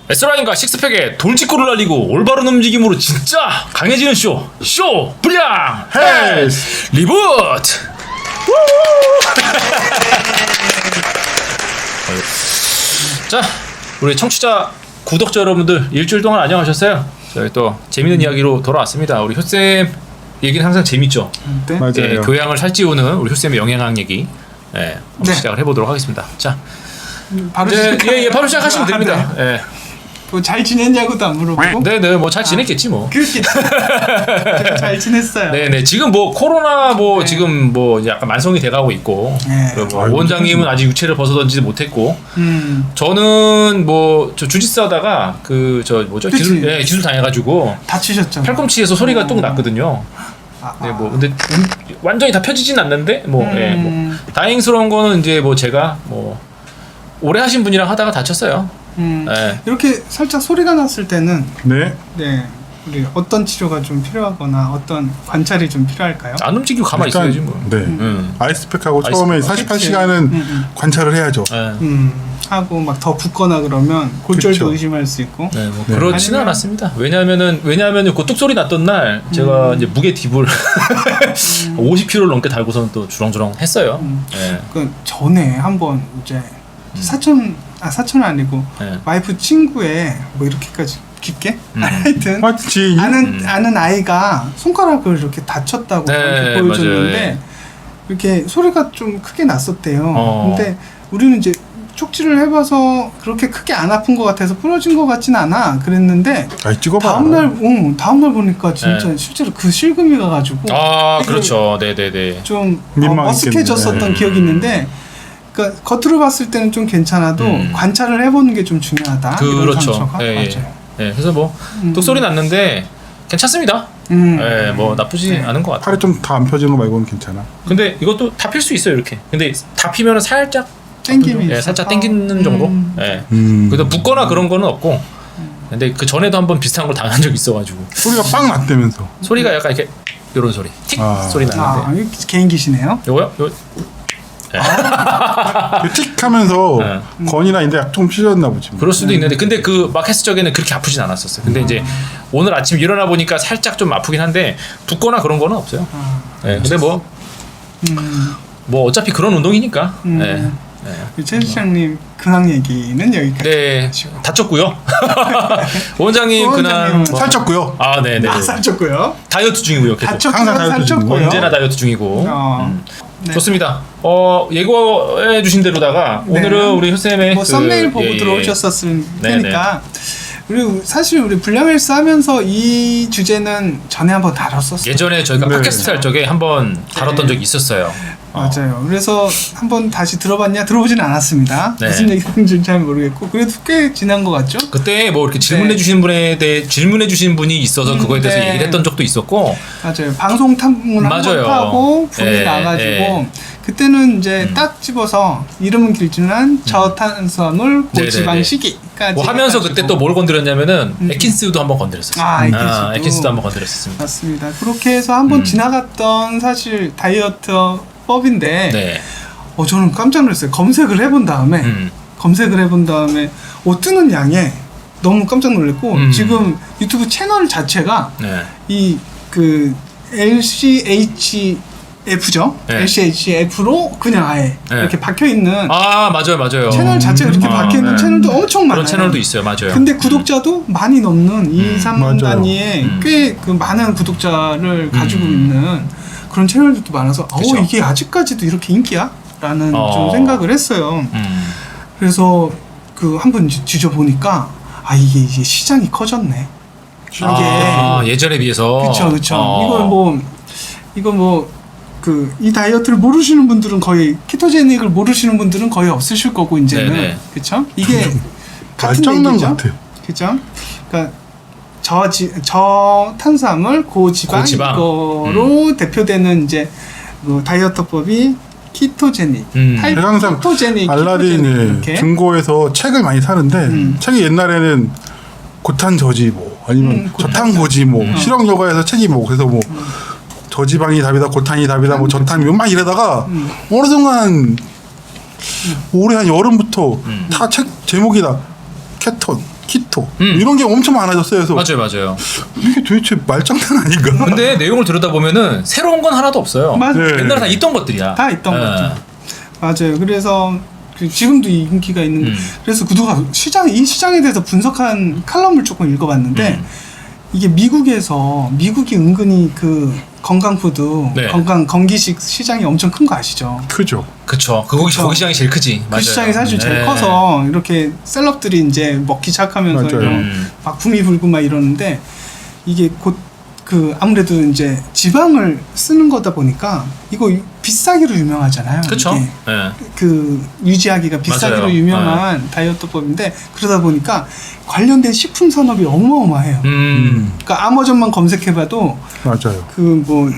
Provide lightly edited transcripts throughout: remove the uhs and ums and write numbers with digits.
S라인과 식스팩에 돌직구를 날리고 올바른 움직임으로 진짜 강해지는 쇼 불량 헬스 리부트. 자, 우리 청취자 구독자 여러분들 일주일 동안 안녕하셨어요? 저희 또 재밌는 이야기로 돌아왔습니다. 우리 효쌤 얘기는 항상 재밌죠? 네? 맞아요. 예, 교양을 살찌우는 우리 효쌤의 영양학 얘기 한번 시작을 해보도록 하겠습니다. 자, 바로 이제 바로 시작하시면 됩니다. 예. 잘 지냈냐고도 안 물어보고. 네네, 뭐 잘 지냈겠지 뭐. 그렇게 제가 잘 지냈어요. 네네, 지금 뭐 코로나 지금 뭐 약간 만성이 돼가고 있고, 네. 그리고 뭐 원장님은 아직 유체를 벗어던지지 못했고, 음. 저는 뭐 저 주짓수 하다가 기술 당해가지고 다치셨죠. 팔꿈치에서 소리가 뚝 났거든요. 네, 뭐 근데 완전히 다 펴지진 않는데 뭐 다행스러운 거는 이제 뭐 제가 뭐 오래 하신 분이랑 하다가 다쳤어요. 네. 이렇게 살짝 소리가 났을 때는 네. 우리 어떤 치료가 좀 필요하거나 어떤 관찰이 좀 필요할까요? 안 움직이고 가만히 일단, 있어야지 뭐. 네. 아이스팩하고 처음에 아이스팩. 48시간은 관찰을 해야죠. 네. 하고 막 더 붓거나 그러면 골절도 그쵸. 의심할 수 있고. 네, 뭐 네. 그렇지는 아니면- 않았습니다. 왜냐하면 그 뚝 소리 났던 날 제가 이제 무게 딥을 50kg를 넘게 달고서는 또 주렁주렁 했어요. 네. 그 전에 한번 이제 사촌은 아니고 네. 와이프 친구의 뭐 이렇게까지 깊게 하여튼 맞지. 아는 아이가 손가락을 이렇게 다쳤다고 네, 이렇게 보여줬는데 맞아요. 이렇게 소리가 좀 크게 났었대요. 근데 우리는 이제 쪽지를 해봐서 그렇게 크게 안 아픈 것 같아서 부러진 것 같진 않아 그랬는데 아이 찍어봐. 다음날 보니까 진짜 네. 실제로 그 실금이 가가지고 아, 되게 그렇죠. 네네네. 좀 민망했겠네. 어색해졌었던 기억이 있는데 그러니까 겉으로 봤을 때는 좀 괜찮아도 관찰을 해보는 게 좀 중요하다. 이런 그렇죠. 상처가. 예, 예. 맞아요. 네, 그래서 뭐 뚝 소리 났는데 괜찮습니다. 네, 뭐 나쁘지 않은 것 같아요. 팔이 좀 다 안 펴지는 거 말고는 괜찮아. 근데 이것도 다 필 수 있어요 이렇게. 근데 다 피면은 살짝 땡김이 있어서. 살짝 땡기는 정도. 예. 그래서 붓거나 그런 거는 없고. 근데 그 전에도 한번 비슷한 걸 당한 적이 있어가지고 소리가 빵 났다면서. 소리가 약간 이렇게 이런 소리, 틱 소리 나는데. 이거 개인기시네요. 요거요? 틱 하면서 네. 건이나 인데 좀 찢어졌나 보지. 뭐. 그럴 수도 있는데 근데 그 막 했을 적에는 그렇게 아프진 않았었어요. 근데 이제 오늘 아침 일어나 보니까 살짝 좀 아프긴 한데 붓거나 그런 거는 없어요. 네, 근데 뭐 어차피 그런 운동이니까. 네. 최 시장님 근황 얘기는 여기까지. 네, 다쳤고요. 원장님 그날 원장님은 살쪘고요. 아, 네네. 살쪘고요. 다이어트 중이고요. 계속. 다쳤고요. 항상 다이어트 중이고. 살쪘고요. 언제나 다이어트 중이고. 네. 좋습니다. 예고해 주신 대로다가 네. 오늘은 우리 효쌤의 뭐 썸네일 보고 들어오셨었을 테니까. 그리고 사실 우리 불량헬스 하면서 이 주제는 전에 한번 다뤘었어요. 예전에 저희가 네. 팟캐스트 할 적에 한번 다뤘던 적이 있었어요. 맞아요. 그래서 한번 다시 들어봤냐? 들어보진 않았습니다. 네. 무슨 얘기인지 잘 모르겠고 그래도 꽤 지난 것 같죠? 그때 뭐 이렇게 질문해 주신 분에 대해 질문해 주신 분이 있어서 그거에 대해서 네. 얘기를 했던 적도 있었고. 맞아요. 방송 탐문 맞아요. 한번 하고 분이 예, 나가지고 예. 그때는 이제 딱 집어서 이름은 길지만 저탄수화물 고지방 네네네. 시기까지 뭐 하면서 해가지고. 그때 또 뭘 건드렸냐면은 에킨스도 한번 건드렸었어요. 에킨스도 한번 건드렸었습니다. 맞습니다. 그렇게 해서 한번 지나갔던 사실 다이어트 법인데 네. 저는 깜짝 놀랐어요. 검색을 해본 다음에 뜨는 양에 너무 깜짝 놀랐고 지금 유튜브 채널 자체가 네. 이 그 LCHF죠. 네. LCHF로 그냥 아예 네. 이렇게 박혀 있는 아, 맞아요. 채널 자체가 이렇게 박혀 있는 네. 채널도 엄청 많아요. 그런 채널도 있어요. 맞아요. 근데 구독자도 많이 넘는 2, 3만 맞아요. 단위의 꽤 그 많은 구독자를 가지고 있는 그런 채널들도 많아서 그쵸. 이게 아직까지도 이렇게 인기야? 라는 좀 생각을 했어요. 그래서 그 한번 뒤져보니까 이게 시장이 커졌네. 예전에 비해서. 그쵸. 이건 뭐 이 다이어트를 모르시는 분들은 거의 키토제닉을 모르시는 분들은 거의 없으실 거고 이제는 네네. 그쵸? 이게 같은 말장난 얘기죠. 같아. 그죠? 그러니까 저탄수화물 고지방 이거로 대표되는 이제 그 다이어트법이 키토제닉, 제가 항상 키토제닉, 알라딘의 이렇게. 중고에서 책을 많이 사는데 책이 옛날에는 고탄 저지 뭐 아니면 저탄 고지 뭐 실용 요가에서 책이 뭐 그래서 뭐 저지방이 답이다 고탄이 답이다 뭐 저탄이 막 이러다가 어느 순간 올해 한 여름부터 다 책 제목이 다 키토 키토 이런 게 엄청 많아졌어요. 그래서 맞아요. 이게 도대체 말장난 아닌가? 근데 내용을 들여다보면은 새로운 건 하나도 없어요. 맞아요. 네. 옛날에 다 있던 것들이야. 다 있던 예. 거죠. 맞아요. 그래서 지금도 이 인기가 있는 그래서 그동안 이 시장에 대해서 분석한 칼럼을 조금 읽어봤는데 이게 미국이 은근히 그 건강푸드, 네. 건기식 시장이 엄청 큰 거 아시죠? 크죠. 그쵸. 거기 시장이 제일 크지. 그 맞아요. 시장이 사실 제일 네. 커서 이렇게 셀럽들이 이제 먹기 시작하면서 맞아요. 이런 막 붐이 불고 막 이러는데 이게 곧 그 아무래도 이제 지방을 쓰는 거다 보니까 이거 비싸기로 유명하잖아요. 그쵸. 이게. 예. 그 유지하기가 비싸기로 맞아요. 유명한 다이어트법인데 그러다 보니까 관련된 식품 산업이 어마어마해요. 그러니까 아마존만 검색해봐도 맞아요. 그 뭐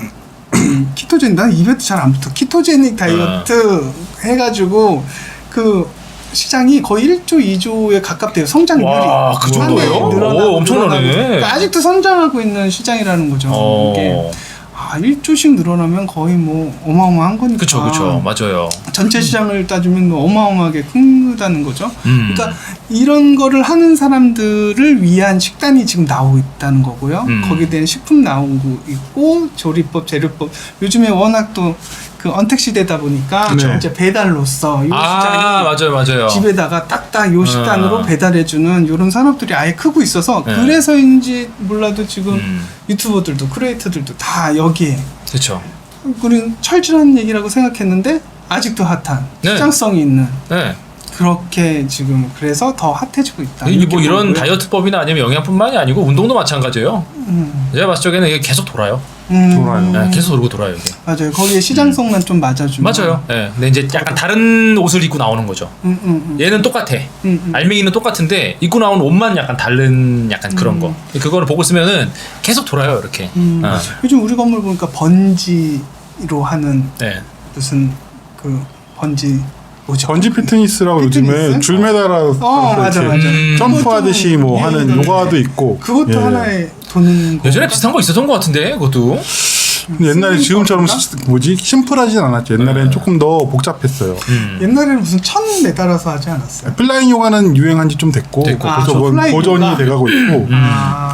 키토제닉 난 입에도 잘 안 붙어 키토제닉 다이어트 해가지고 그 시장이 거의 1조 2조에 가깝대요. 성장률이. 와, 그 정도예요? 오, 엄청나네. 그러니까 아직도 성장하고 있는 시장이라는 거죠. 이게 1조씩 늘어나면 거의 뭐 어마어마한 거니까. 그쵸. 맞아요. 전체 시장을 따지면 어마어마하게 크다는 거죠. 음. 그러니까 이런 거를 하는 사람들을 위한 식단이 지금 나오고 있다는 거고요. 거기에 대한 식품 나오고 있고 조리법, 재료법. 요즘에 워낙 또 그 언택 시대다 보니까 네. 이제 배달로서 이 시장이 맞아요. 집에다가 딱딱 요 식단으로 배달해주는 이런 산업들이 아예 크고 있어서 네. 그래서인지 몰라도 지금 유튜버들도 크리에이터들도 다 여기에 그쵸. 그런 철저한 얘기라고 생각했는데 아직도 핫한 네. 시장성이 있는 네. 그렇게 지금 그래서 더 핫해지고 있다. 이게 뭐 이렇게 이런 보고요. 다이어트법이나 아니면 영양뿐만이 아니고 운동도 마찬가지예요. 제가 봤을 적에는 이게 계속 돌아요. 돌아요. 네, 계속 돌고 돌아요 이게. 맞아요. 거기에 시장성만 좀 맞아주면. 맞아요. 네. 근데 이제 약간 다른 옷을 입고 나오는 거죠. 얘는 똑같아. 알맹이는 똑같은데 입고 나온 옷만 약간 다른 약간 그런 거. 그거를 보고 쓰면은 계속 돌아요 이렇게. 요즘 우리 건물 보니까 번지로 하는 네. 무슨 그 번지 뭐죠? 번지 피트니스라고 피트니스? 요즘에 줄 매달아서 맞아. 점프하듯이 뭐 하는 예, 요가도 있고 그것도 예. 하나의 도는 거. 예전에 비슷한 거 있었던 것 같은데 그것도. 근데 옛날에 지금처럼 뭐지 심플하진 않았죠. 옛날에는 조금 더 복잡했어요. 옛날에는 무슨 천 매달아서 하지 않았어요? 플라잉 요가는 유행한 지 좀 됐고 됐고. 그래서 저 뭐 플라잉 보존이 요가. 돼가고 있고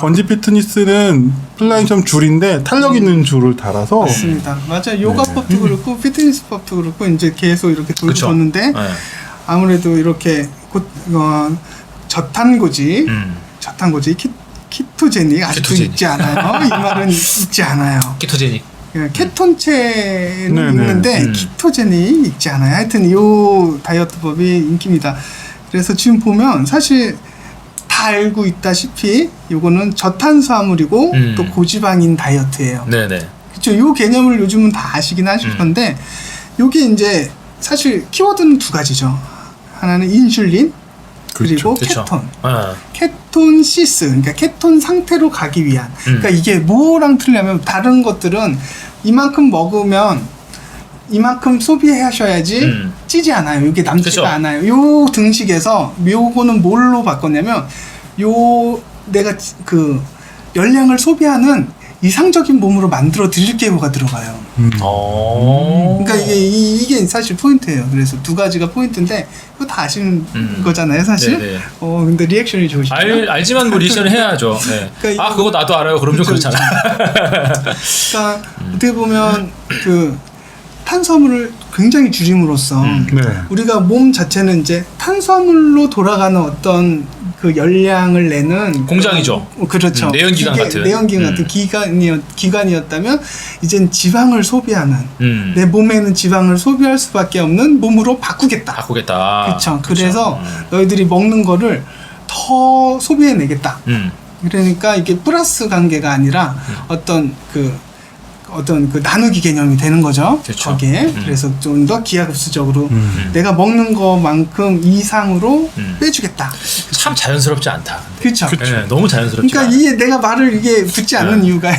번지 피트니스는 플라잉처럼 줄인데 탄력 있는 줄을 달아서 맞습니다. 맞아요. 요가법도 그렇고 피트니스법도 그렇고 이제 계속 이렇게 그쵸. 돌렸는데 네. 아무래도 이렇게 저탄고지 키토제닉 아직도 키토제닉. 있지 않아요. 이 말은 있지 않아요. 키토제닉. 예, 케톤체는 네네. 있는데 키토제닉 있지 않아요. 하여튼 요 다이어트법이 인기입니다. 그래서 지금 보면 사실 다 알고 있다시피 요거는 저탄수화물이고 또 고지방인 다이어트예요. 네네. 그렇죠. 요 개념을 요즘은 다 아시긴 하실 건데 요게 이제 사실 키워드는 두 가지죠. 하나는 인슐린 그리고 그쵸. 케톤. 네. 케톤시스, 그러니까 케톤 상태로 가기 위한. 그러니까 이게 뭐랑 틀리냐면 다른 것들은 이만큼 먹으면 이만큼 소비하셔야지 찌지 않아요. 이게 남지가 그쵸. 않아요. 요 등식에서 요거는 뭘로 바꿨냐면 요 내가 그 열량을 소비하는 이상적인 몸으로 만들어 드릴게요가 들어가요. 그러니까 이게 사실 포인트예요. 그래서 두 가지가 포인트인데 그거 다 아시는 거잖아요, 사실. 네네. 근데 리액션이 좋으시죠. 알지만 뭐 리액션을 해야죠. 네. 그러니까 그거 나도 알아요. 그럼 좀 그쵸, 그렇잖아. 그러니까 어떻게 보면 그 탄수화물을 굉장히 줄임으로써 네. 우리가 몸 자체는 이제 탄수화물로 돌아가는 어떤 그 열량을 내는 공장이죠. 그렇죠. 내연기관 같은. 내연기관 같은 기관이었다면 이젠 지방을 소비하는 내 몸에는 지방을 소비할 수밖에 없는 몸으로 바꾸겠다. 그렇죠. 그래서 너희들이 먹는 거를 더 소비해내겠다. 그러니까 이게 플러스 관계가 아니라 어떤 그 나누기 개념이 되는 거죠. 그쵸. 거기에. 그래서 좀 더 기하급수적으로 내가 먹는 것만큼 이상으로 빼주겠다. 참 자연스럽지 않다. 그렇죠. 네, 너무 자연스럽지. 그러니까 이게 내가 말을 이게 붙지 않는 네. 이유가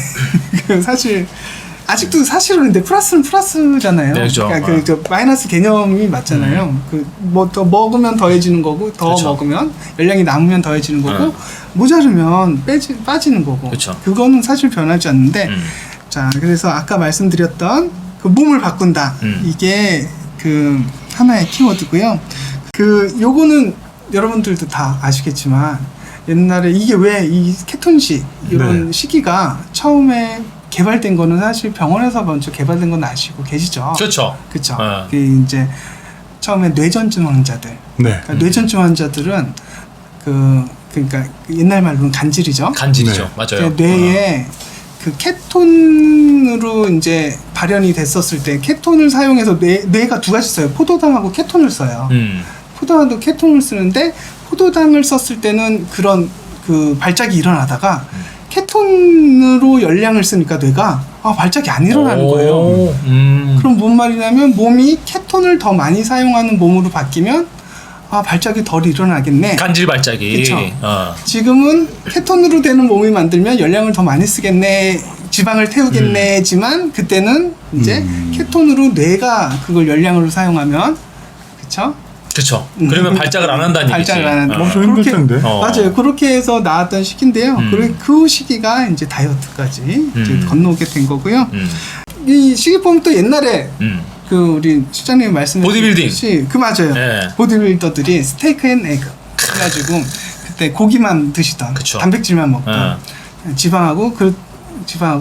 사실 아직도 사실은 근데 플러스는 플러스잖아요. 네, 그렇죠. 그러니까 저 마이너스 개념이 맞잖아요. 그 뭐 더 먹으면 더해지는 거고 더 그렇죠. 먹으면 열량이 남으면 더해지는 거고 모자르면 빠지는 거고. 그렇죠. 그거는 사실 변하지 않는데 자 그래서 아까 말씀드렸던 그 몸을 바꾼다 이게 그 하나의 키워드고요. 그 요거는 여러분들도 다 아시겠지만 옛날에 이게 왜 이 케톤식 이런 네. 시기가 처음에 개발된 거는 사실 병원에서 먼저 개발된 건 아시고 계시죠? 그렇죠. 그렇죠. 어. 그 이제 처음에 뇌전증 환자들, 네. 그러니까 뇌전증 환자들은 그러니까 옛날 말로는 간질이죠. 간질이죠. 네. 맞아요. 뇌에 그 케톤으로 이제 발현이 됐었을 때 케톤을 사용해서 뇌가 두 가지 써요. 포도당하고 케톤을 써요. 포도당도 케톤을 쓰는데 포도당을 썼을 때는 그런 그 발작이 일어나다가 케톤으로 열량을 쓰니까 뇌가 발작이 안 일어나는 거예요. 그럼 뭔 말이냐면 몸이 케톤을 더 많이 사용하는 몸으로 바뀌면 발작이 덜 일어나겠네. 간질 발작이. 그쵸. 지금은 케톤으로 되는 몸이 만들면 열량을 더 많이 쓰겠네, 지방을 태우겠네지만 그때는 이제 케톤으로 뇌가 그걸 열량으로 사용하면 그쵸? 그렇죠. 그러면 발작을 안 한다는 얘기지. 발작을 안 한다. 엄청 힘들 텐데. 맞아요. 그렇게 해서 나왔던 시기인데요. 그 시기가 이제 다이어트까지 이제 건너오게 된 거고요. 이 시기 보면 또 옛날에 그 우리 실장님이 말씀해 보디빌딩. 그 맞아요. 네. 보디빌더들이 스테이크 앤 에그 해가지고 그때 고기만 드시던 그쵸. 단백질만 먹던 지방하고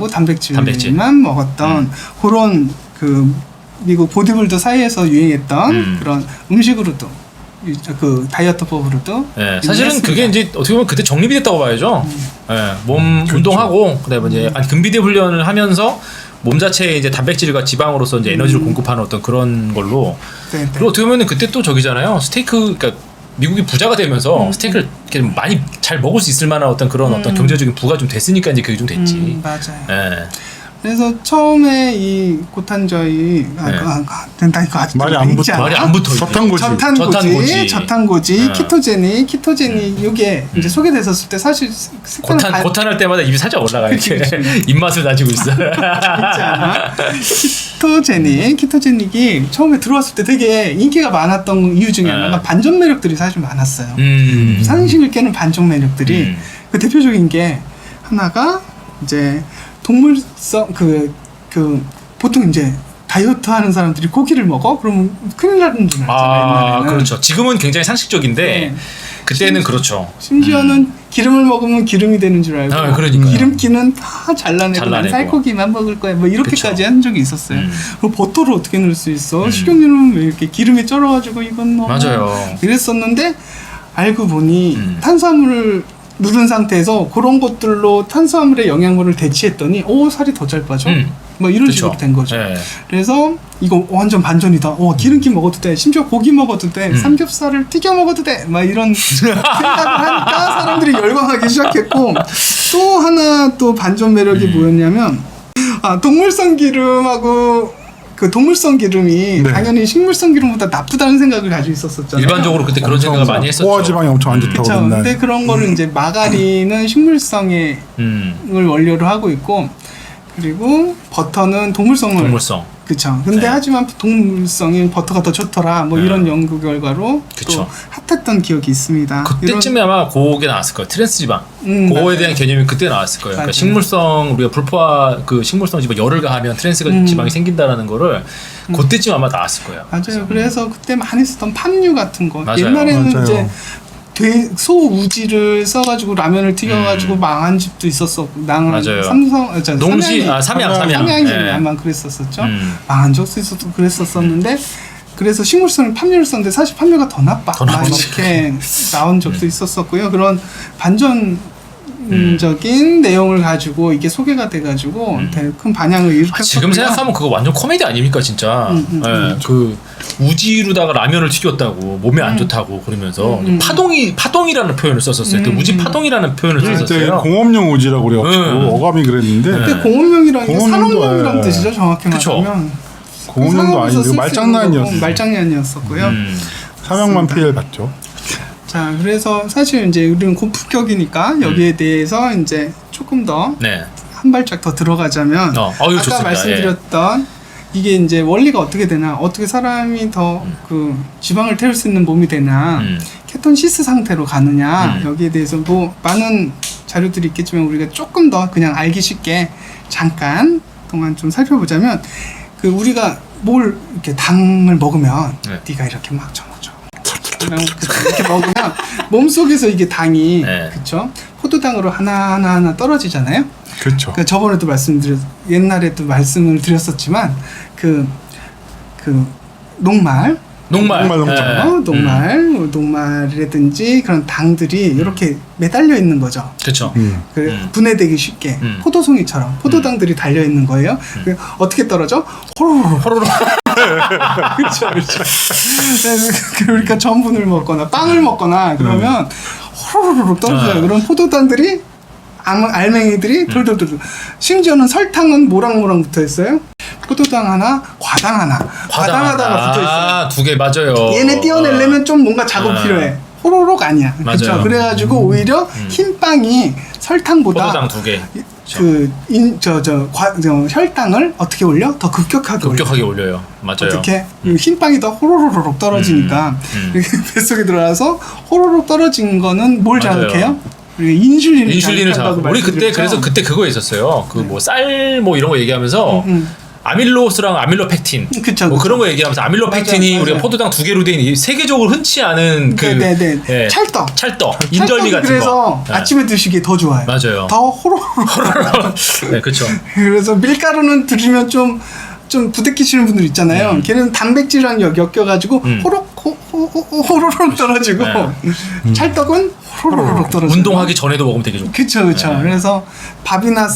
단백질만 단백질. 먹었던 그런 그 미국 보디빌더 사이에서 유행했던 그런 음식으로도 그 다이어트법으로도 네, 사실은 유명했습니다. 그게 이제 어떻게 보면 그때 정립이 됐다고 봐야죠. 몸 운동하고 그다음에 이제 근비대 훈련을 하면서 몸 자체에 이제 단백질과 지방으로서 이제 에너지를 공급하는 어떤 그런 걸로. 네. 그리고 어떻게 보면 그때 또 저기잖아요. 스테이크, 그러니까 미국이 부자가 되면서 스테이크를 이렇게 많이 잘 먹을 수 있을 만한 어떤 그런 어떤 경제적인 부가 좀 됐으니까 이제 그게 좀 됐지. 맞아요. 예. 그래서 처음에 이 고탄저희 된다 이거 아직 말이 안 붙어. 말이 안 붙어. 저탄고지. 저탄고지, 키토제닉 이게 이제 소개됐었을 때 사실 고탄할 때마다 입이 살짝 올라가 이렇게 입맛을 다지고 있어. 키토제닉이 처음에 들어왔을 때 되게 인기가 많았던 이유 중에 하나가 반전 매력들이 사실 많았어요. 상식을 깨는 반전 매력들이 그 대표적인 게 하나가 이제 동물성 보통 이제 다이어트 하는 사람들이 고기를 먹어? 그러면 큰일 나는 줄 알잖아요. 옛날에는. 그렇죠. 지금은 굉장히 상식적인데 그때는 그렇죠. 심지어는 기름을 먹으면 기름이 되는 줄 알고 그러니까요. 기름기는 다 잘라내고 난 살코기만 먹을 거야. 뭐 이렇게까지 한 적이 있었어요. 그리고 버터를 어떻게 넣을 수 있어? 식용유는 왜 이렇게 기름에 쩔어가지고 이건 뭐 맞아요. 이랬었는데 알고 보니 탄수화물을 누른 상태에서 그런 것들로 탄수화물의 영양분을 대체했더니 살이 더 잘 빠져. 뭐 이런 그쵸. 식으로 된 거죠. 네. 그래서 이거 완전 반전이다. 기름기 먹어도 돼. 심지어 고기 먹어도 돼. 삼겹살을 튀겨 먹어도 돼. 막 이런 생각을 하니까 사람들이 열광하기 시작했고 또 하나 또 반전 매력이 뭐였냐면 동물성 기름하고 그 동물성 기름이 당연히 식물성 기름보다 나쁘다는 생각을 가지고 있었었잖아요. 일반적으로 그때 그런 생각을 많이 했었죠. 포화지방이 엄청 안 좋다고 그렇죠. 맨날. 근데 그런 거를 이제 마가린은 식물성의 을 원료로 하고 있고 그리고 버터는 동물성. 그렇죠. 근데 하지만 동물성인 버터가 더 좋더라. 뭐 이런 연구 결과로 또 핫했던 기억이 있습니다. 그때쯤에 아마 그게 나왔을 거예요. 트랜스 지방. 그거에 대한 개념이 그때 나왔을 거예요. 그러니까 식물성 우리가 불포화 그 식물성 지방 열을 가하면 트랜스 지방이 생긴다라는 거를 그때쯤 아마 나왔을 거예요. 맞아요. 그래서 그때 많이 쓰던 팜유 같은 거. 맞아요. 옛날에는 이제 소 우지를 써가지고 라면을 튀겨가지고 망한 집도 있었었고, 맞아요. 삼양이 아마 그랬었었죠. 망한 적도 있었고 그랬었었는데, 그래서 식물성은 팜유를 썼는데 사실 팜유가 더 나빠. 이렇게 나온 적도 있었었고요. 그런 반전적인 내용을 가지고 이게 소개가 돼가지고 되게 큰 반향을 일으켰었고요. 지금 생각하면 그거 완전 코미디 아닙니까 진짜. 그 우지로다가 라면을 튀겼다고 몸에 안 좋다고 그러면서 파동이라는 표현을 썼었어요. 우지 파동이라는 표현을 썼었어요. 공업용 우지라고 그래가지고 어감이 그랬는데. 그때 공업용이라는 게 산업용이라는 뜻이죠, 정확히 말하면. 공업용도 아니고 말장난이었었고요. 사명만 피해를 봤죠. 자, 그래서 사실 이제 우리는 고품격이니까 여기에 대해서 이제 조금 더 한 발짝 더 들어가자면 아까 좋습니다. 말씀드렸던 이게 이제 원리가 어떻게 되나, 어떻게 사람이 더 그 지방을 태울 수 있는 몸이 되나, 케톤시스 상태로 가느냐, 여기에 대해서 뭐 많은 자료들이 있겠지만 우리가 조금 더 그냥 알기 쉽게 잠깐 동안 좀 살펴보자면, 그 우리가 뭘 이렇게 당을 먹으면 네가 이렇게 막 전화줘. 이렇게 먹으면 몸 속에서 이게 당이 네. 그쵸? 포도당으로 하나 떨어지잖아요. 그렇죠. 그 저번에도 옛날에도 말씀을 드렸었지만 그 녹말 녹말. 녹말이라든지 그런 당들이 이렇게 매달려 있는 거죠. 그렇죠. 분해되기 쉽게 포도송이처럼 포도당들이 달려 있는 거예요. 어떻게 떨어져? 호로록. 그렇죠. 그러니까 전분을 먹거나 빵을 먹거나 그러면 호로록 떨어져요. 그런 포도당들이 알맹이들이 돌돌돌. 심지어는 설탕은 모락모락 붙어 있어요. 포도당 하나, 과당 하나가 붙어 있어요. 두 개 맞아요. 얘네 떼어내려면 좀 뭔가 작업 필요해. 호로록 아니야. 그렇죠. 그래가지고 오히려 흰 빵이 설탕보다 포도당 두 개. 혈당을 어떻게 올려? 더 급격하게 올려요. 맞아요. 어떻게 흰 빵이 더 호로로록 떨어지니까 뱃속에 들어가서 호로록 떨어진 거는 뭘 자극해요? 인슐린을 자극. 우리 그때 그래서 그때 그거 있었어요. 그 뭐 쌀 뭐 이런 거 얘기하면서 아밀로스랑 아밀로펙틴 그쵸, 뭐 그런 거 얘기하면서 아밀로펙틴이 맞아요. 우리가 포도당 두 개로 된 세계적으로 흔치 않은 예, 찰떡 인절미 같은 그래서 거 아침에 드시기에 더 좋아요. 맞아요. 더 호로록. 네, 그렇죠. 그래서 밀가루는 드시면 좀 부대끼시는 분들 있잖아요. 걔는 단백질이랑 엮여가지고 호로록 떨어지고 찰떡은 호로록 떨어지고. 운동하기 전에도 먹으면 되게 좋고. 그쵸. 네. 그래서 밥이나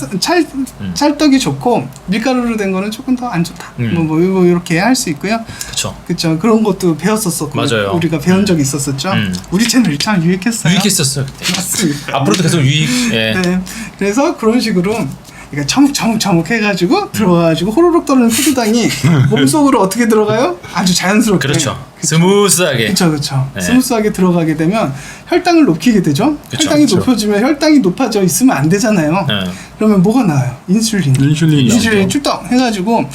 찰떡이 좋고 밀가루로 된 거는 조금 더 안 좋다. 뭐 이렇게 할 수 있고요. 그쵸. 그런 것도 배웠었고 맞아요. 우리가 배운 적이 있었었죠. 우리 채널 참 유익했어요. 그때. 맞습니다. 앞으로도 계속 유익. 예. 네. 그래서 그런 식으로 그러니까 차묵 해가지고 들어가가지고 호로록 떨어지는 포도당이 몸속으로 어떻게 들어가요? 아주 자연스럽게. 그렇죠. 스무스하게. 그렇죠. 네. 스무스하게 들어가게 되면 혈당을 높이게 되죠. 혈당이 높아지면 혈당이 높아져 있으면 안 되잖아요. 그러면 뭐가 나와요? 인슐린이 출동 해가지고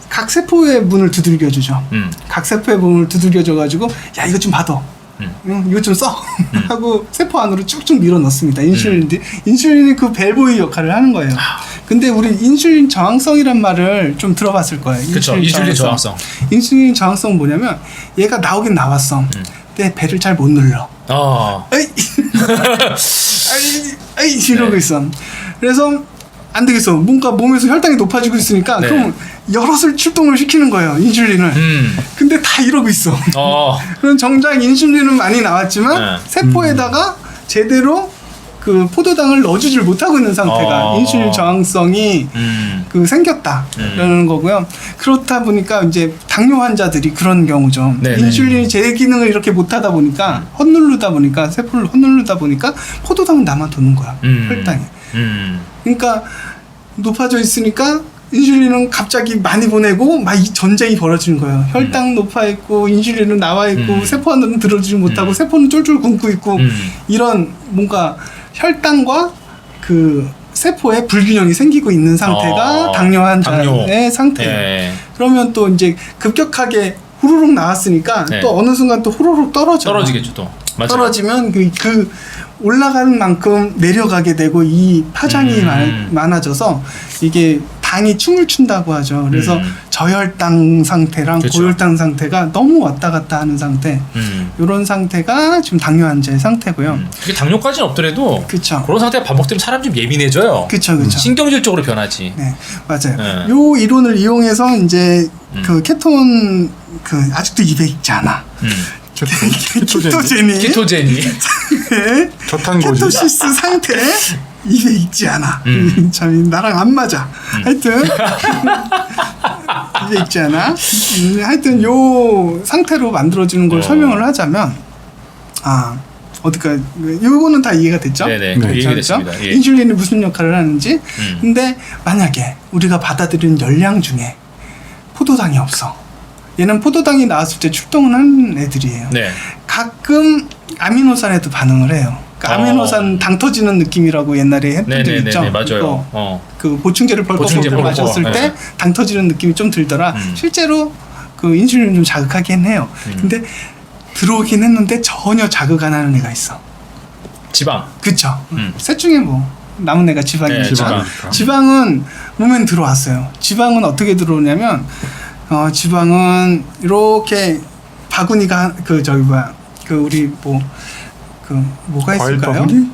각 세포의 문을 두들겨주죠. 각 세포의 문을 두들겨줘가지고 야 이거 좀 받아. 이거 좀 써. 하고 세포 안으로 쭉쭉 밀어 넣습니다. 인슐린이 그 벨보이 역할을 하는 거예요. 근데 우리 인슐린 저항성이란 말을 좀 들어봤을 거예요. 그렇죠. 인슐린 저항성. 인슐린 저항성은 뭐냐면 얘가 나오긴 나왔어. 근데 배를 잘 못 눌러. 에이 이러고 있어. 그래서 안 되겠어. 뭔가 몸에서 혈당이 높아지고 있으니까 그럼 여럿을 출동을 시키는 거예요. 인슐린을. 근데 다 이러고 있어. 그럼 정작 인슐린은 많이 나왔지만 세포에다가 제대로 그 포도당을 넣어주질 못하고 있는 상태가 인슐린 저항성이 생겼다라는 거고요. 그렇다 보니까 이제 당뇨 환자들이 그런 경우죠. 인슐린이 제 기능을 이렇게 못하다 보니까 세포를 헛누르다 보니까 포도당은 남아도는 거야. 혈당이. 그러니까 높아져 있으니까 인슐린은 갑자기 많이 보내고 막 이 전쟁이 벌어지는 거예요. 혈당 높아 있고 인슐린은 나와 있고 세포 안으로는 들어주지 못하고 세포는 쫄쫄 굶고 있고 이런 뭔가 혈당과 그 세포에 불균형이 생기고 있는 상태가 당뇨 환자의 상태예요. 그러면 또 이제 급격하게 후루룩 나왔으니까 또 어느 순간 또 후루룩 떨어지겠죠 또. 맞아요. 떨어지면 그 올라가는 만큼 내려가게 되고 이 파장이 많아져서 이게 당이 춤을 춘다고 하죠. 그래서 저혈당 상태랑 고혈당 상태가 너무 왔다 갔다 하는 상태. 이런 상태가 지금 당뇨 환자의 상태고요. 그게 당뇨까지는 없더라도 그런 상태가 반복되면 사람 좀 예민해져요. 그쵸. 신경질적으로 변하지. 네, 맞아요. 요 이론을 이용해서 이제 그 케톤 아직도 입에 있지 않아. 키토제니. 저탄고지. 케토시스 상태 입에 있지 않아. 참 나랑 안 맞아. 하여튼 입에 있지 않아. 하여튼 요 상태로 만들어지는 걸 설명을 하자면 요거는 다 이해가 됐죠? 네네. 이해가 됐습니다. 인슐린이 무슨 역할을 하는지. 근데 만약에 우리가 받아들이는 열량 중에 포도당이 없어. 얘는 포도당이 나왔을 때 출동을 하는 애들이에요. 가끔 아미노산에도 반응을 해요. 그러니까 아미노산 당 터지는 느낌이라고 옛날에 했던 적 있죠. 맞아요. 그 보충제를 벌컥 마셨을 때 당 터지는 느낌이 좀 들더라. 실제로 그 인슐린을 좀 자극하긴 해요. 근데 들어오긴 했는데 전혀 자극 안 하는 애가 있어. 지방. 그쵸. 셋 중에 뭐 남은 애가 지방이죠. 지방은 몸에 들어왔어요. 지방은 어떻게 들어오냐면 지방은 이렇게 바구니가 그 그 우리 뭐가 과일 있을까요? 바구니?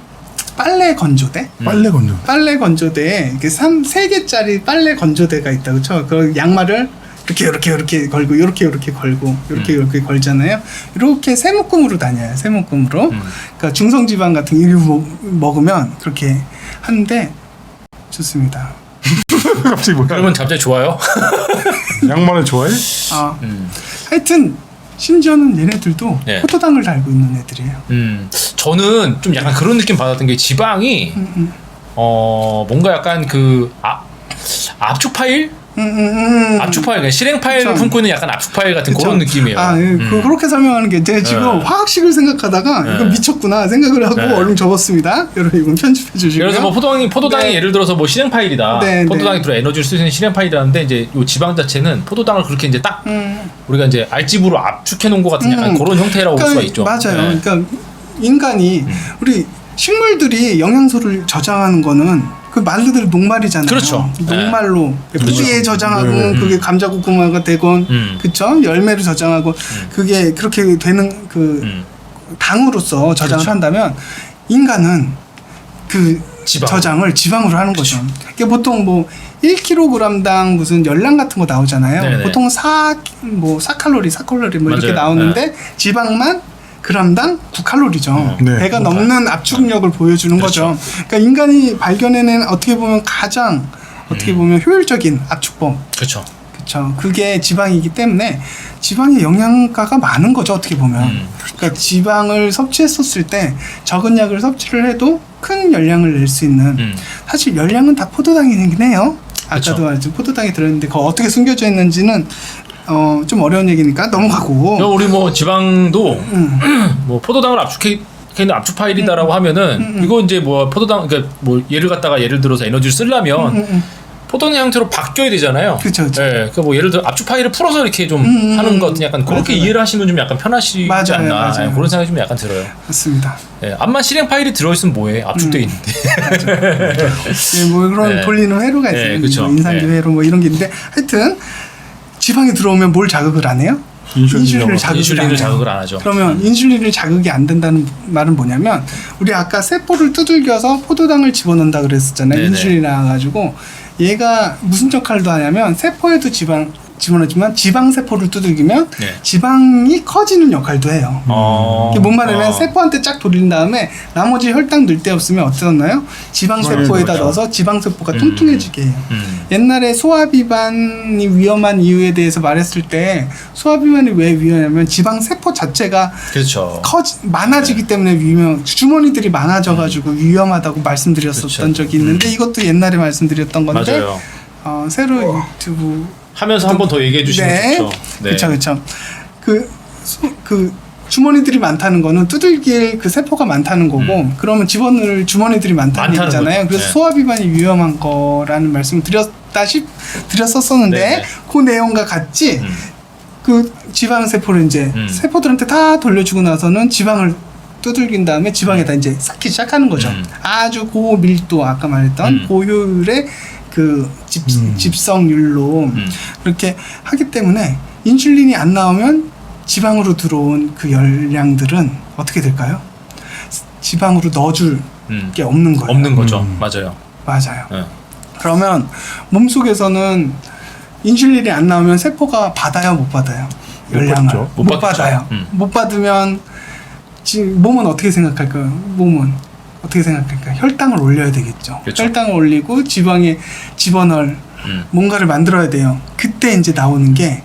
빨래 건조대? 빨래 건조. 빨래 건조대에 이게 3개짜리 빨래 건조대가 있다, 그렇죠? 그 양말을 이렇게 걸고 이렇게 걸고 이렇게 걸잖아요. 이렇게 세 묶음으로 다녀요. 세 묶음으로. 그러니까 중성지방 같은 거 먹으면 그렇게 하는데 좋습니다. 갑자기 뭐야? 그러면 갑자기 좋아요? 양말을 좋아해? 하여튼 심지어는 얘네들도 네. 포도당을 달고 있는 애들이에요. 저는 좀 약간 그런 느낌 받았던 게 지방이 뭔가 약간 그 압축 파일? 압축 파일, 그냥 실행 파일을 그쵸. 품고 있는 약간 압축 파일 같은 그쵸. 그런 느낌이에요. 그렇게 설명하는 게 제가 지금 화학식을 생각하다가 이거 미쳤구나 생각을 하고 얼른 접었습니다. 여러분 이건 편집해 주시고요. 그래서 뭐 포도당이 네. 예를 들어서 뭐 실행 파일이다. 네, 포도당이 네. 들어 에너지를 쓸 수 있는 실행 파일이라는데 이제 요 지방 자체는 포도당을 그렇게 이제 딱 우리가 이제 알집으로 압축해 놓은 것 같은 약간 그런 형태라고 볼 수가 있죠. 맞아요. 네. 그러니까 인간이 우리 식물들이 영양소를 저장하는 거는 그 말 그대로 녹말이잖아요. 그렇죠. 녹말로 그렇죠. 뿌리에 저장하고 그게 감자고구마가 되건 그쵸? 열매를 저장하고 그게 그렇게 되는 그 당으로서 저장을 그렇죠. 한다면 인간은 그 지방. 저장을 지방으로 하는 거죠. 그러니까 보통 뭐 1kg당 무슨 열량 같은 거 나오잖아요. 네네. 보통 4칼로리 뭐 이렇게 맞아요. 나오는데 지방만 g당 9칼로리죠. 네. 배가 넘는 압축력을 보여주는 그렇죠. 거죠. 그러니까 인간이 발견해낸 어떻게 보면 가장 어떻게 보면 효율적인 압축법. 그렇죠. 그렇죠. 그게 지방이기 때문에 지방의 영양가가 많은 거죠. 어떻게 보면. 그러니까 지방을 섭취했었을 때 적은 약을 섭취를 해도 큰 열량을 낼 수 있는 사실 열량은 다 포도당이긴 해요. 아까도 그쵸. 말했죠. 포도당이 들어있는데 그거 어떻게 숨겨져 있는지는 좀 어려운 얘기니까 넘어가고. 우리 뭐 지방도 뭐 포도당을 압축해 있는 압축 파일이다라고 하면은 이거 이제 뭐 포도당 그러니까 뭐 예를 들어서 에너지를 쓰려면 포도당 형태로 바뀌어야 되잖아요. 그쵸. 예, 그 뭐 예를 들어 압축 파일을 풀어서 이렇게 좀 하는 것 같은 약간 그렇게 맞아요. 이해를 하시면 좀 약간 편하시지 않나 맞아요. 예, 그런 생각이 좀 약간 들어요. 맞습니다. 예, 암만 실행 파일이 들어있으면 뭐해? 압축돼 있는데. 예, 뭐 그런 네. 돌리는 회로가 있어요. 네, 그쵸. 뭐 인산기 네. 회로 뭐 이런 게 있는데 하여튼 지방이 들어오면 뭘 자극을 안 해요? 인슐린을 자극을 안 하죠. 그러면 인슐린을 자극이 안 된다는 말은 뭐냐면 우리 아까 세포를 두들겨서 포도당을 집어넣는다 그랬었잖아요. 네네. 인슐린이 나와가지고 얘가 무슨 역할도 하냐면 세포에도 지방 집어넣지만 지방 세포를 두들기면 네. 지방이 커지는 역할도 해요. 이게 뭔 말이냐면 세포한테 쫙 돌린 다음에 나머지 혈당 넣을 데 없으면 어떠나요? 지방 세포에다 그렇죠. 넣어서 지방 세포가 통통해지게 해요. 음. 옛날에 소화비만이 위험한 이유에 대해서 말했을 때 소화비만이 왜 위험하냐면 지방 세포 자체가 그렇죠. 많아지기 때문에 주머니들이 많아져가지고 위험하다고 말씀드렸었던 그쵸. 적이 있는데 이것도 옛날에 말씀드렸던 건데 맞아요. 새로 유튜브 하면서 한 번 더 얘기해 주시면 네. 좋죠. 네. 그쵸. 그 주머니들이 많다는 거는 두들길 그 세포가 많다는 거고 그러면 집어넣을 주머니들이 많다는 얘기잖아요. 거죠. 그래서 네. 소화비만이 위험한 거라는 말씀을 드렸었었는데 네. 그 내용과 같이 그 지방 세포를 이제 세포들한테 다 돌려주고 나서는 지방을 두들긴 다음에 지방에다 이제 쌓기 시작하는 거죠. 아주 고밀도 아까 말했던 고효율의 그 집성률로 그렇게 하기 때문에 인슐린이 안 나오면 지방으로 들어온 그 열량들은 어떻게 될까요? 지방으로 넣어줄 게 없는 거예요. 없는 거죠. 맞아요. 맞아요. 네. 그러면 몸속에서는 인슐린이 안 나오면 세포가 받아요, 못 받아요? 열량을 받죠. 못 못 받겠죠. 받아요. 못 받으면 지금 몸은 어떻게 생각할까요? 몸은 어떻게 생각할까요? 혈당을 올려야 되겠죠. 그렇죠. 혈당을 올리고 지방에 집어넣을 뭔가를 만들어야 돼요. 그때 이제 나오는 게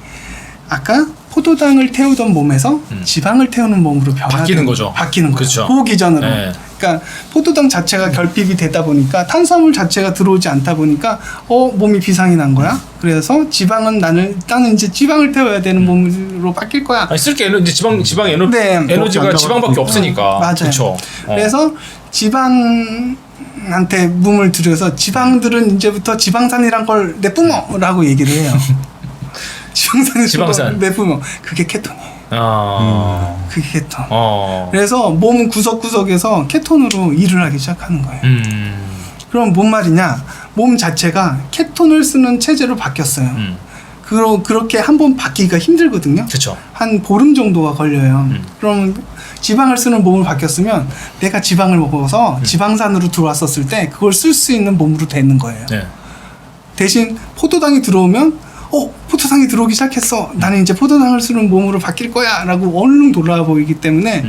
아까 포도당을 태우던 몸에서 지방을 태우는 몸으로 바뀌는 거죠. 바뀌는 거죠. 그렇죠. 그 기전으로. 네. 그러니까 포도당 자체가 결핍이 되다 보니까 탄수화물 자체가 들어오지 않다 보니까 몸이 비상이 난 거야. 그래서 지방은 나는 이제 지방을 태워야 되는 몸으로 바뀔 거야. 아니 쓸게 이제 지방 네. 에너지가 지방밖에 없으니까. 맞아요. 그렇죠. 그래서 지방한테 몸을 들여서 지방들은 이제부터 지방산이란 걸 내뿜어라고 얘기를 해요. 지방산. 내뿜어. 그게 케톤이에요. 그게 케톤. 그래서 몸 구석구석에서 케톤으로 일을 하기 시작하는 거예요. 그럼 뭔 말이냐? 몸 자체가 케톤을 쓰는 체제로 바뀌었어요. 그렇게 한 번 바뀌기가 힘들거든요. 그렇죠. 한 보름 정도가 걸려요. 그럼 지방을 쓰는 몸으로 바뀌었으면 내가 지방을 먹어서 지방산으로 들어왔었을 때 그걸 쓸 수 있는 몸으로 되는 거예요. 네. 대신 포도당이 들어오면 포도당이 들어오기 시작했어. 나는 이제 포도당을 쓰는 몸으로 바뀔 거야 라고 얼른 돌아와 보이기 때문에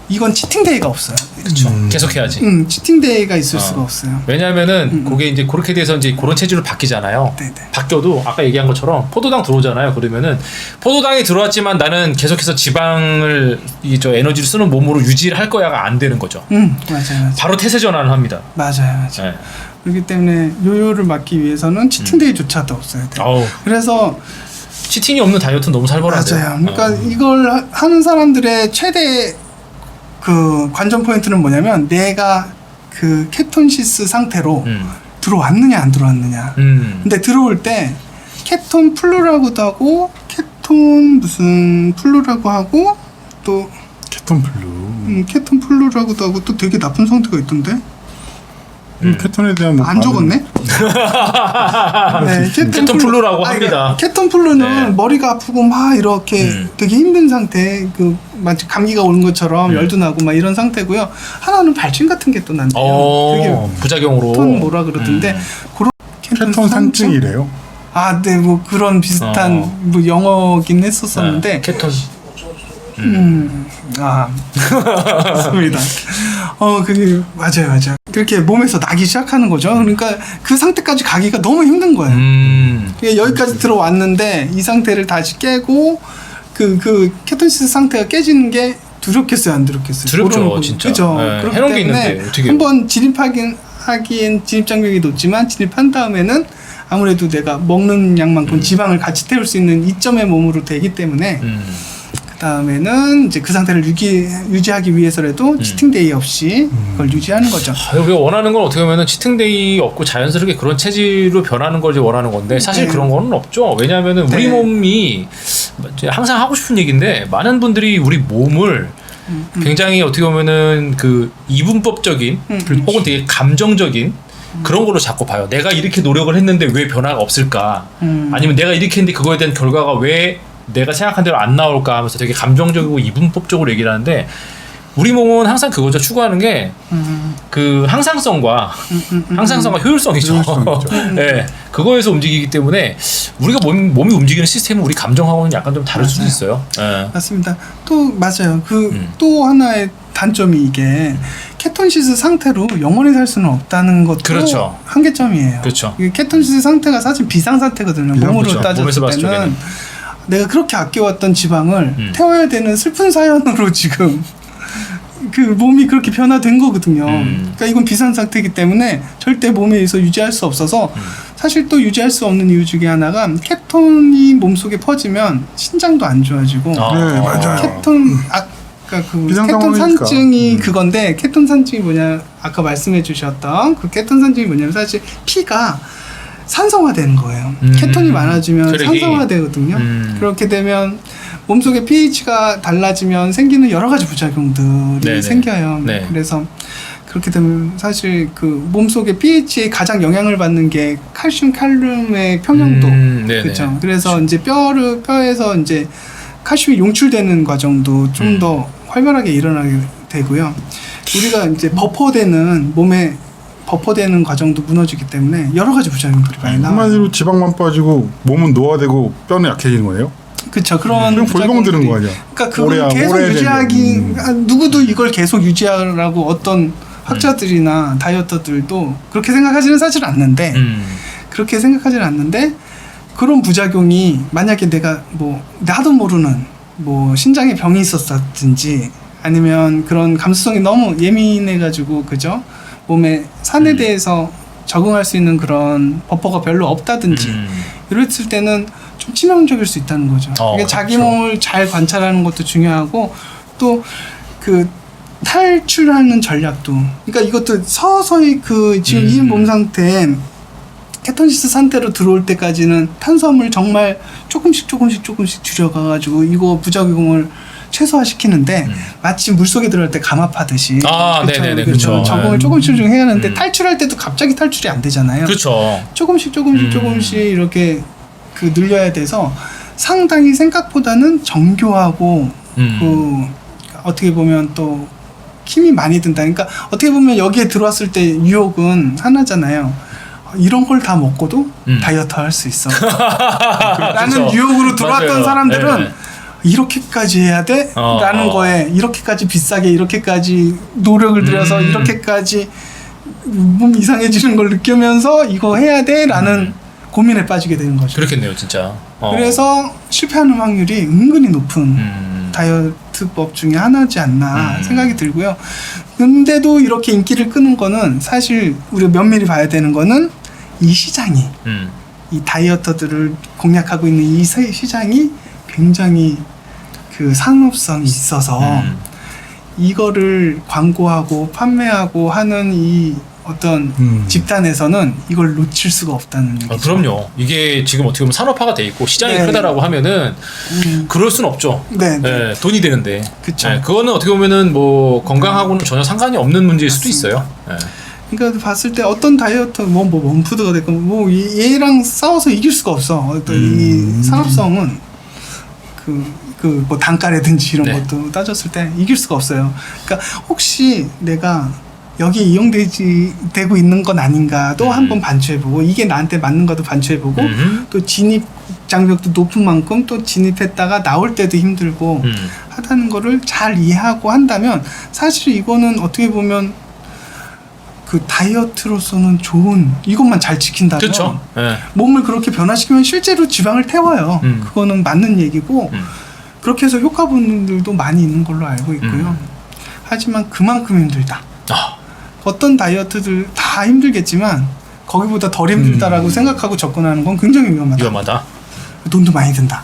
이건 치팅데이가 없어요. 그렇죠. 계속 해야지. 치팅데이가 있을 수가 없어요. 왜냐하면은 그게 이제 그렇게 돼서 이제 그런 체질로 바뀌잖아요. 네네. 바뀌어도 아까 얘기한 것처럼 포도당 들어오잖아요. 그러면은 포도당이 들어왔지만 나는 계속해서 지방을 저 에너지를 쓰는 몸으로 유지를 할 거야가 안 되는 거죠. 맞아요. 바로 태세 전환을 합니다. 맞아요. 네. 그렇기 때문에 요요를 막기 위해서는 치팅데이조차도 없어야 돼요. 어우, 그래서 치팅이 없는 다이어트는 너무 살벌한데. 맞아요. 그러니까 이걸 하는 사람들의 최대 그 관전 포인트는 뭐냐면 내가 그 케톤시스 상태로 들어왔느냐 안 들어왔느냐. 근데 들어올 때 케톤 플루라고도 하고 케톤 무슨 플루라고 하고 또 케톤 플루. 케톤 플루라고도 하고 또 되게 나쁜 상태가 있던데. 케톤에 대한 뭐 안 적었네. 네, 케톤 플루라고 합니다. 케톤 플루는 머리가 아프고 막 이렇게 되게 힘든 상태, 그 마치 감기가 오는 것처럼 열도 나고 막 이런 상태고요. 하나는 발진 같은 게 또 난대요. 되게 부작용으로. 케톤 뭐라 그러던데 그런 케톤 산증이래요. 아, 네, 뭐 그런 비슷한 뭐 영어긴 했었었는데. 케톤. 맞습니다. 그게 맞아요. 그렇게 몸에서 나기 시작하는 거죠. 그러니까 그 상태까지 가기가 너무 힘든 거예요. 그러니까 여기까지 들어왔는데 이 상태를 다시 깨고 그 케톤시스 상태가 깨지는 게 두렵겠어요, 안 두렵겠어요? 두렵죠, 진짜. 그죠. 네, 그렇기 해놓은 게 때문에 있는데 어떻게 한번 진입하기엔 진입 장벽이 높지만 진입한 다음에는 아무래도 내가 먹는 양만큼 지방을 같이 태울 수 있는 이점의 몸으로 되기 때문에. 다음에는 이제 그 상태를 유지하기 위해서라도 치팅데이 없이 그걸 유지하는 거죠. 우리가 원하는 건 어떻게 보면 치팅데이 없고 자연스럽게 그런 체질로 변하는 걸 이제 원하는 건데 사실 그런 거는 없죠. 왜냐하면은 우리 몸이 항상 하고 싶은 얘기인데 많은 분들이 우리 몸을 굉장히 어떻게 보면은 그 이분법적인 혹은 되게 감정적인 그런 걸로 자꾸 봐요. 내가 이렇게 노력을 했는데 왜 변화가 없을까? 아니면 내가 이렇게 했는데 그거에 대한 결과가 왜 내가 생각한 대로 안 나올까 하면서 되게 감정적이고 이분법적으로 얘기를 하는데 우리 몸은 항상 그거죠. 추구하는 게 그 항상성과 효율성이죠. 네, 그거에서 움직이기 때문에 우리가 몸이 움직이는 시스템은 우리 감정하고는 약간 좀 다를 수도 있어요. 네. 맞습니다. 또 맞아요. 또 하나의 단점이 이게 케톤시스 상태로 영원히 살 수는 없다는 것도 그렇죠. 한계점이에요. 그렇죠. 케톤시스 상태가 사실 비상 상태거든요. 몸으로 따졌을 때는 내가 그렇게 아껴왔던 지방을 태워야 되는 슬픈 사연으로 지금 그 몸이 그렇게 변화된 거거든요. 그러니까 이건 비상 상태이기 때문에 절대 몸에서 유지할 수 없어서 사실 또 유지할 수 없는 이유 중에 하나가 케톤이 몸속에 퍼지면 신장도 안 좋아지고 네, 맞아요. 케톤 케톤 산증이 그건데 케톤 산증이 뭐냐 아까 말씀해 주셨던 그 케톤 산증이 뭐냐면 사실 피가 산성화되는 거예요. 케톤이 많아지면 산성화되거든요. 그렇게 되면 몸속의 pH가 달라지면 생기는 여러 가지 부작용들이 생겨요. 네. 그래서 그렇게 되면 사실 그 몸속의 pH에 가장 영향을 받는 게 칼슘, 칼륨의 평형도. 그렇죠. 그래서 이제 뼈에서 이제 칼슘이 용출되는 과정도 좀 더 활발하게 일어나게 되고요. 우리가 이제 몸에 버퍼되는 과정도 무너지기 때문에 여러 가지 부작용들이 많이 나와요. 한마디로 지방만 빠지고 몸은 노화되고 뼈는 약해지는 거예요? 그렇죠. 그런 골병 드는 거 아니야? 그러니까 그걸 계속 유지하기 누구도 이걸 계속 유지하라고 어떤 학자들이나 다이어터들도 그렇게 생각하지는 사실 않는데 그렇게 생각하지는 않는데 그런 부작용이 만약에 내가 뭐 나도 모르는 뭐 신장에 병이 있었다든지 아니면 그런 감수성이 너무 예민해가지고 그죠? 몸에 산에 대해서 적응할 수 있는 그런 버퍼가 별로 없다든지 이랬을 때는 좀 치명적일 수 있다는 거죠. 그러니까 자기 몸을 잘 관찰하는 것도 중요하고 또 그 탈출하는 전략도 그러니까 이것도 서서히 그 지금 이 몸 상태에 케톤시스 상태로 들어올 때까지는 탄수화물 정말 조금씩 줄여가가지고 이거 부작용을 최소화시키는데 마치 물속에 들어갈 때 감압하듯이 네네네 그렇죠. 적응을 조금씩 해야 하는데 탈출할 때도 갑자기 탈출이 안 되잖아요. 그렇죠. 조금씩 이렇게 그 늘려야 돼서 상당히 생각보다는 정교하고 그 어떻게 보면 또 힘이 많이 든다. 그러니까 어떻게 보면 여기에 들어왔을 때 유혹은 하나잖아요. 이런 걸 다 먹고도 다이어트 할 수 있어. 라는 그쵸. 유혹으로 들어왔던 맞아요. 사람들은 네. 이렇게까지 해야 돼? 라는 거에 이렇게까지 비싸게 이렇게까지 노력을 들여서 이렇게까지 몸 이상해지는 걸 느끼면서 이거 해야 돼? 라는 고민에 빠지게 되는 거죠. 그렇겠네요, 진짜. 그래서 실패하는 확률이 은근히 높은 다이어트법 중에 하나지 않나 생각이 들고요. 근데도 이렇게 인기를 끄는 거는 사실 우리가 면밀히 봐야 되는 거는 이 시장이 이 다이어터들을 공략하고 있는 이 시장이 굉장히 그 상업성이 있어서 이거를 광고하고 판매하고 하는 이 어떤 집단에서는 이걸 놓칠 수가 없다는 얘기죠. 그럼요. 이게 지금 어떻게 보면 산업화가 돼 있고 시장이 네. 크다라고 하면은 그럴 순 없죠. 네, 네. 네, 돈이 되는데. 그쵸. 네, 그거는 어떻게 보면은 뭐 건강하고는 전혀 상관이 없는 문제일 수도 있어요. 네. 그러니까 봤을 때 어떤 다이어트 뭐 원푸드가 됐건 뭐 얘랑 싸워서 이길 수가 없어. 어떤 이 산업성은 그 뭐 단가라든지 이런 네. 것도 따졌을 때 이길 수가 없어요. 그러니까 혹시 내가 여기에 되고 있는 건 아닌가도 한번 반추해보고 이게 나한테 맞는가도 반추해보고 또 진입 장벽도 높은 만큼 또 진입했다가 나올 때도 힘들고 하다는 거를 잘 이해하고 한다면 사실 이거는 어떻게 보면 그 다이어트로서는 좋은 이것만 잘 지킨다면 그렇죠. 네. 몸을 그렇게 변화시키면 실제로 지방을 태워요. 그거는 맞는 얘기고 그렇게 해서 효과분들도 많이 있는 걸로 알고 있고요. 하지만 그만큼 힘들다. 어떤 다이어트들 다 힘들겠지만 거기보다 덜 힘들다라고 생각하고 접근하는 건 굉장히 위험하다. 돈도 많이 든다.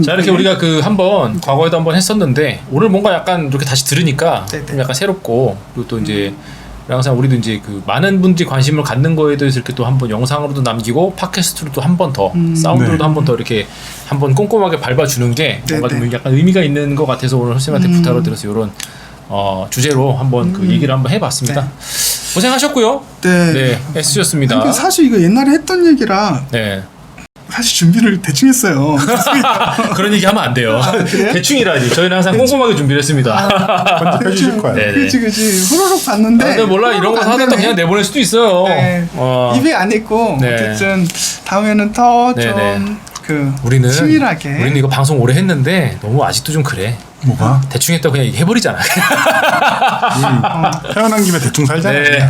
자, 이렇게 우리가 그 한번 과거에도 한번 했었는데 오늘 뭔가 약간 이렇게 다시 들으니까 좀 약간 새롭고 그리고 또 이제 항상 우리도 이제 그 많은 분들이 관심을 갖는 거에 대해서 이렇게 또 한번 영상으로도 남기고 팟캐스트로도 한 번 더 사운드로도 한 번 더 이렇게 한번 꼼꼼하게 밟아주는 게 뭔가 좀 약간 의미가 있는 것 같아서 오늘 선생님한테 부탁을 드려서 이런 주제로 한번 그 얘기를 한번 해봤습니다. 고생하셨고요. 네, 애쓰셨습니다. 근데 사실 이거 옛날에 했던 얘기라 네. 사실 준비를 대충 했어요. 그런 얘기 하면 안 돼요. 대충이라니. 저희는 항상 꼼꼼하게 준비를 했습니다. 해주실 거야. 그치. 후루룩 봤는데. 근데 몰라 이런 거 하다 그냥 내보낼 수도 있어요. 네. 입에 안 있고 어쨌든 다음에는 더 좀 우리는 치밀하게. 우리는 이거 방송 오래 했는데 너무 아직도 좀 그래. 뭐가? 대충 했다고 그냥 해버리잖아. 태어난 김에 대충 살잖아. 네.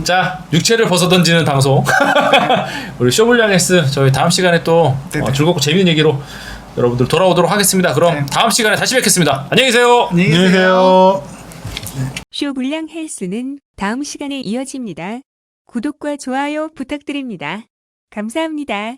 자, 육체를 벗어던지는 방송. 우리 쇼블량S 저희 다음 시간에 또 즐겁고 재미있는 얘기로 여러분들 돌아오도록 하겠습니다. 그럼 다음 시간에 다시 뵙겠습니다. 안녕히 계세요. 안녕히 계세요. 쇼블량 헬스는 다음 시간에 이어집니다. 구독과 좋아요 부탁드립니다. 감사합니다.